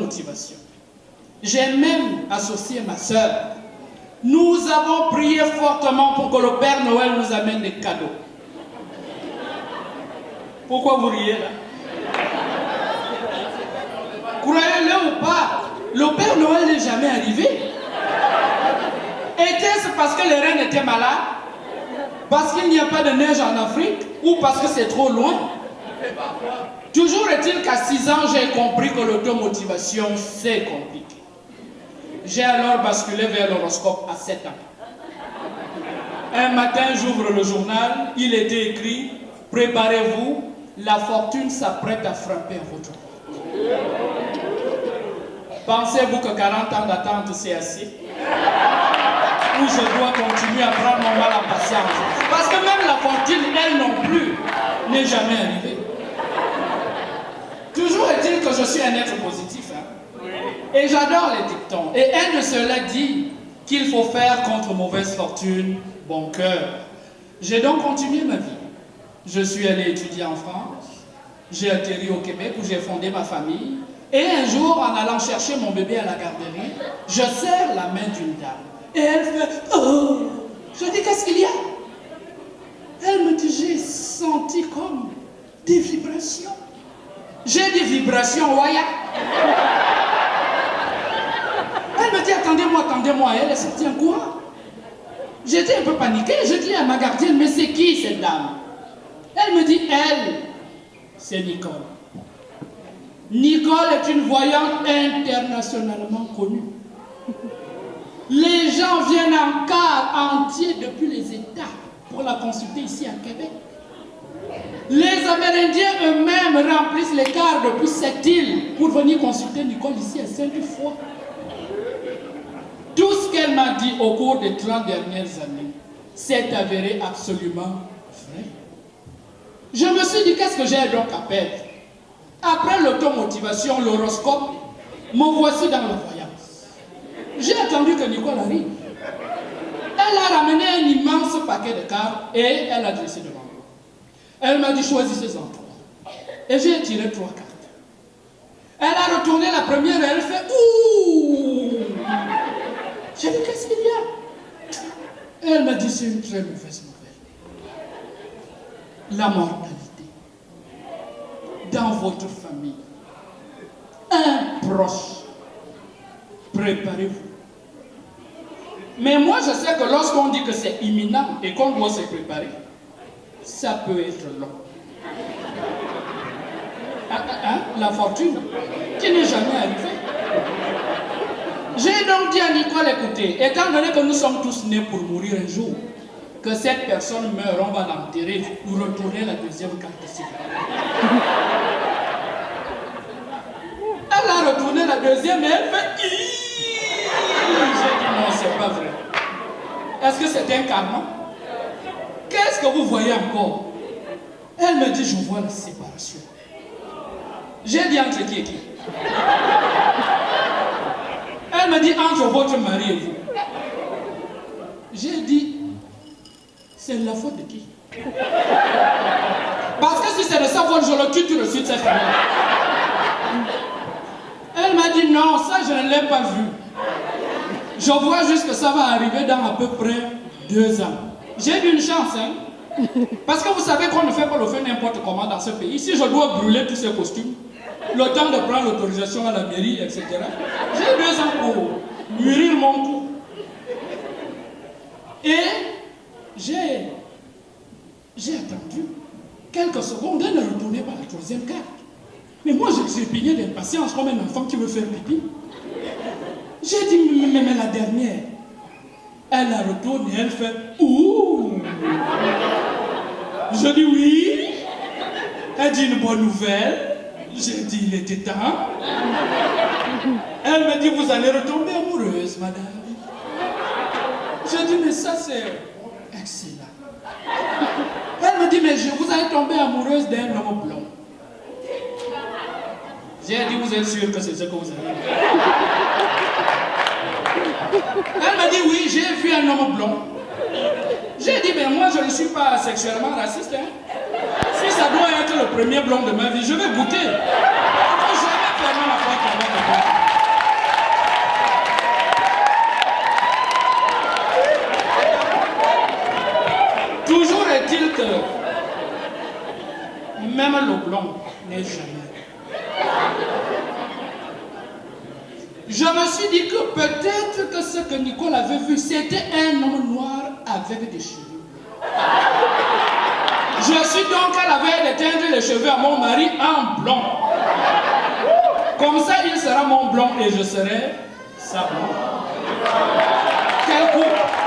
l'automotivation. J'ai même associé ma sœur. Nous avons prié fortement pour que le Père Noël nous amène des cadeaux. Pourquoi vous riez là? Croyez-le ou pas, le Père Noël n'est jamais arrivé. Était-ce parce que les reines étaient malades? Parce qu'il n'y a pas de neige en Afrique? Ou parce que c'est trop loin? Toujours est-il qu'à 6 ans, j'ai compris que l'automotivation, c'est compliqué. J'ai alors basculé vers l'horoscope à 7 ans. Un matin, j'ouvre le journal, il était écrit « Préparez-vous, la fortune s'apprête à frapper à votre porte. » Pensez-vous que 40 ans d'attente, c'est assez? Ou je dois continuer à prendre mon mal en patience? Parce que même la fortune, elle non plus, n'est jamais arrivée. Toujours est-il que je suis un être positif. Et j'adore les dictons. Et un de ceux-là dit qu'il faut faire contre mauvaise fortune, bon cœur. J'ai donc continué ma vie. Je suis allé étudier en France. J'ai atterri au Québec où j'ai fondé ma famille. Et un jour, en allant chercher mon bébé à la garderie, je serre la main d'une dame. Et elle fait « Oh !» Je dis « Qu'est-ce qu'il y a ?» Elle me dit « J'ai senti comme des vibrations. » J'ai des vibrations, Waya. Elle me dit, attendez-moi. Elle est sortie en courant. J'étais un peu paniqué. Je dis à ma gardienne, mais c'est qui cette dame? Elle me dit, elle, c'est Nicole. Nicole est une voyante internationalement connue. Les gens viennent en car entier depuis les États pour la consulter ici à Québec. Les Amérindiens eux-mêmes remplissent les cars depuis cette île pour venir consulter Nicole ici à Sainte-Foy. Tout ce qu'elle m'a dit au cours des 30 dernières années s'est avéré absolument vrai. Je me suis dit, qu'est-ce que j'ai donc à perdre? Après l'automotivation, l'horoscope, me voici dans la voyance. J'ai attendu que Nicole arrive. Elle a ramené un immense paquet de cartes et elle a dressé devant moi. Elle m'a dit, choisissez-en 3. Et j'ai tiré 3 cartes. Elle a retourné la première et elle fait, ouh! J'ai dit, qu'est-ce qu'il y a? Elle m'a dit, c'est une très mauvaise nouvelle. La mortalité. Dans votre famille. Un proche. Préparez-vous. Mais moi, je sais que lorsqu'on dit que c'est imminent et qu'on doit se préparer, ça peut être long. La fortune qui n'est jamais arrivée. J'ai donc dit à Nicole, écoutez, étant donné que nous sommes tous nés pour mourir un jour, que cette personne meurt, on va l'enterrer ou retourner la deuxième carte ici. Elle a retourné la deuxième et elle fait J'ai dit non, c'est pas vrai. Est-ce que c'est un karma? Qu'est-ce que vous voyez encore? Elle me dit, je vois la séparation. J'ai dit entre qui et qui? Elle me dit, entre votre mari et vous. J'ai dit, c'est la faute de qui? Parce que si c'est de sa faute, je le tue tout de suite, cette famille. Elle m'a dit, non, ça je ne l'ai pas vu. Je vois juste que ça va arriver dans à peu près 2 ans. J'ai eu une chance, hein. Parce que vous savez qu'on ne fait pas le feu n'importe comment dans ce pays. Si je dois brûler tous ces costumes, le temps de prendre l'autorisation à la mairie, etc. J'ai 2 ans pour mûrir mon coup. Et j'ai attendu quelques secondes, elle ne retournait pas la 3e carte. Mais moi, je trépignais d'impatience comme un enfant qui veut faire pipi. J'ai dit, mais la dernière, elle la retourne et elle fait ouh. Je dis oui. Elle dit une bonne nouvelle. J'ai dit il était temps. Elle me dit vous allez retomber amoureuse, madame. Je dis mais ça c'est excellent. Elle me dit mais vous allez tomber amoureuse d'un homme blond. J'ai dit vous êtes sûr que c'est ce que vous avez dit? Elle m'a dit oui, j'ai vu un homme blond. J'ai dit, mais moi je ne suis pas sexuellement raciste. Hein. Si ça doit être le premier blond de ma vie, je vais goûter. Je ne vais jamais fermer la porte avant de goûter. Je me suis dit que peut-être que ce que Nicole avait vu, c'était un homme noir avec des cheveux. Je suis donc à la veille d'éteindre les cheveux à mon mari en blond. Comme ça, il sera mon blond et je serai sa blonde. Quel coup!